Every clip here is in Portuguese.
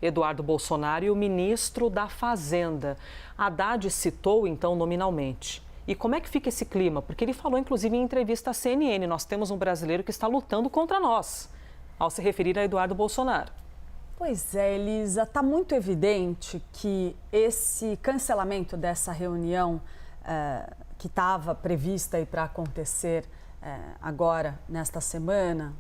Eduardo Bolsonaro e o ministro da Fazenda. Haddad citou, então, nominalmente. E como é que fica esse clima? Porque ele falou, inclusive, em entrevista à CNN, nós temos um brasileiro que está lutando contra nós, ao se referir a Eduardo Bolsonaro. Pois é, Elisa, está muito evidente que esse cancelamento dessa reunião que estava prevista para acontecer agora, nesta semana,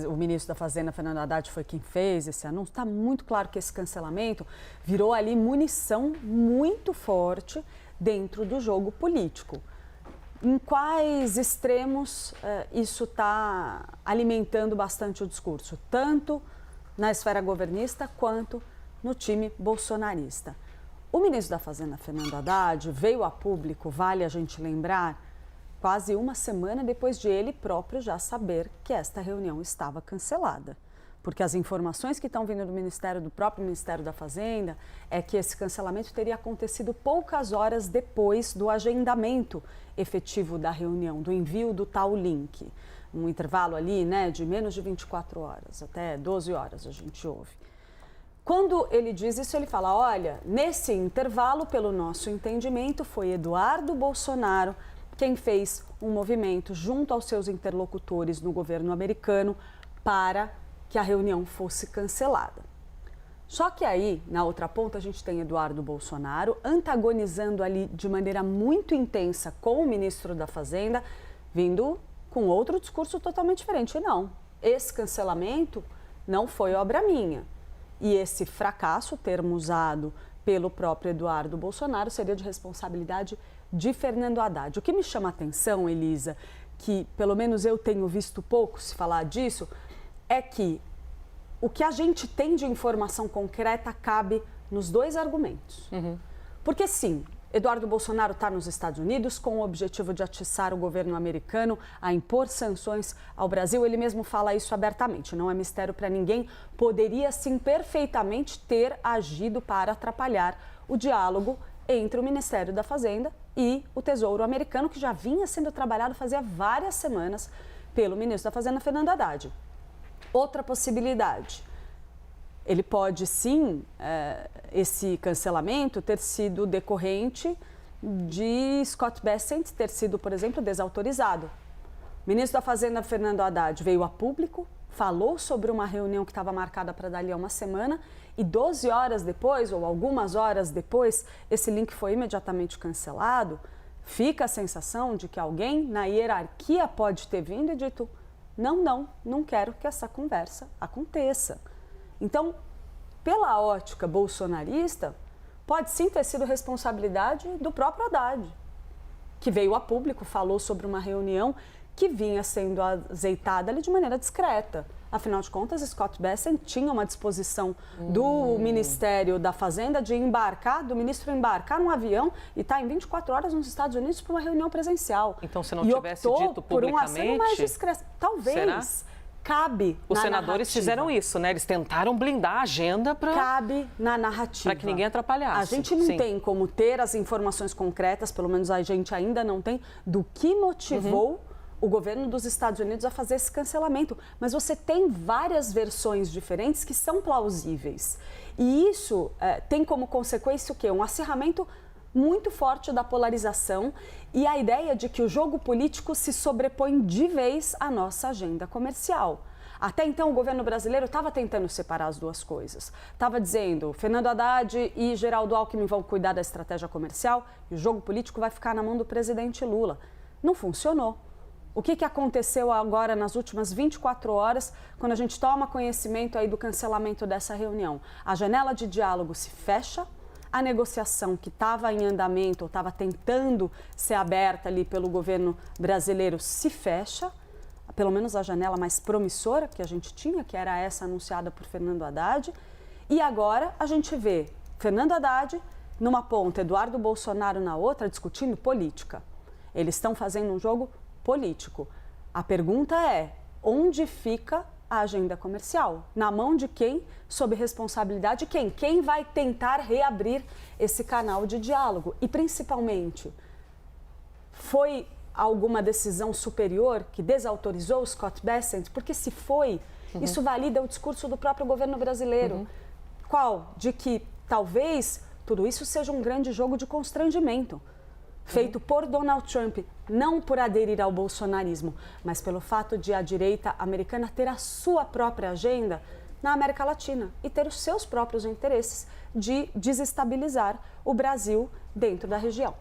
o ministro da Fazenda, Fernando Haddad, foi quem fez esse anúncio. Está muito claro que esse cancelamento virou ali munição muito forte dentro do jogo político. Em quais extremos isso está alimentando bastante o discurso? Tanto na esfera governista quanto no time bolsonarista. O ministro da Fazenda, Fernando Haddad, veio a público, vale a gente lembrar, quase uma semana depois de ele próprio já saber que esta reunião estava cancelada. Porque as informações que estão vindo do próprio Ministério da Fazenda, é que esse cancelamento teria acontecido poucas horas depois do agendamento efetivo da reunião, do envio do tal link. Um intervalo ali, de menos de 24 horas, até 12 horas a gente ouve. Quando ele diz isso, ele fala, olha, nesse intervalo, pelo nosso entendimento, foi Eduardo Bolsonaro quem fez um movimento junto aos seus interlocutores no governo americano para que a reunião fosse cancelada. Só que aí, na outra ponta, a gente tem Eduardo Bolsonaro antagonizando ali de maneira muito intensa com o ministro da Fazenda, vindo com outro discurso totalmente diferente. Não, esse cancelamento não foi obra minha. E esse fracasso, termo usado pelo próprio Eduardo Bolsonaro, seria de responsabilidade de Fernando Haddad. O que me chama a atenção, Elisa, que pelo menos eu tenho visto pouco se falar disso, é que o que a gente tem de informação concreta cabe nos dois argumentos. Porque sim, Eduardo Bolsonaro está nos Estados Unidos com o objetivo de atiçar o governo americano a impor sanções ao Brasil. Ele mesmo fala isso abertamente, não é mistério para ninguém. Poderia sim perfeitamente ter agido para atrapalhar o diálogo entre o Ministério da Fazenda e o Tesouro americano, que já vinha sendo trabalhado fazia várias semanas pelo ministro da Fazenda, Fernando Haddad. Outra possibilidade, ele pode sim, esse cancelamento ter sido decorrente de Scott Bessent ter sido, por exemplo, desautorizado. O ministro da Fazenda, Fernando Haddad, veio a público, falou sobre uma reunião que estava marcada para dali a uma semana e 12 horas depois, ou algumas horas depois, esse link foi imediatamente cancelado. Fica a sensação de que alguém na hierarquia pode ter vindo e dito: não quero que essa conversa aconteça. Então, pela ótica bolsonarista, pode sim ter sido responsabilidade do próprio Haddad, que veio a público, falou sobre uma reunião que vinha sendo azeitada ali de maneira discreta. Afinal de contas, Scott Bessent tinha uma disposição do Ministério da Fazenda de embarcar, do ministro embarcar num avião e estar em 24 horas nos Estados Unidos para uma reunião presencial. Então, se não tivesse dito publicamente, por um aceno mais discreto, talvez. Será? Cabe Os na senadores narrativa. Fizeram isso, né? Eles tentaram blindar a agenda para... Cabe na narrativa. Para que ninguém atrapalhasse. A gente não tem como ter as informações concretas, pelo menos a gente ainda não tem, do que motivou o governo dos Estados Unidos a fazer esse cancelamento. Mas você tem várias versões diferentes que são plausíveis. E isso tem como consequência o quê? Um acirramento muito forte da polarização e a ideia de que o jogo político se sobrepõe de vez à nossa agenda comercial. Até então, o governo brasileiro estava tentando separar as duas coisas. Estava dizendo, Fernando Haddad e Geraldo Alckmin vão cuidar da estratégia comercial e o jogo político vai ficar na mão do presidente Lula. Não funcionou. O que aconteceu agora nas últimas 24 horas, quando a gente toma conhecimento aí do cancelamento dessa reunião? A janela de diálogo se fecha, a negociação que estava em andamento, ou estava tentando ser aberta ali pelo governo brasileiro, se fecha, pelo menos a janela mais promissora que a gente tinha, que era essa anunciada por Fernando Haddad. E agora a gente vê Fernando Haddad numa ponta, Eduardo Bolsonaro na outra, discutindo política. Eles estão fazendo um jogo político. A pergunta é, onde fica a agenda comercial? Na mão de quem? Sob responsabilidade de quem? Quem vai tentar reabrir esse canal de diálogo? E, principalmente, foi alguma decisão superior que desautorizou o Scott Bessent? Porque se foi, isso valida o discurso do próprio governo brasileiro. qual? De que talvez tudo isso seja um grande jogo de constrangimento, feito por Donald Trump, não por aderir ao bolsonarismo, mas pelo fato de a direita americana ter a sua própria agenda na América Latina e ter os seus próprios interesses de desestabilizar o Brasil dentro da região.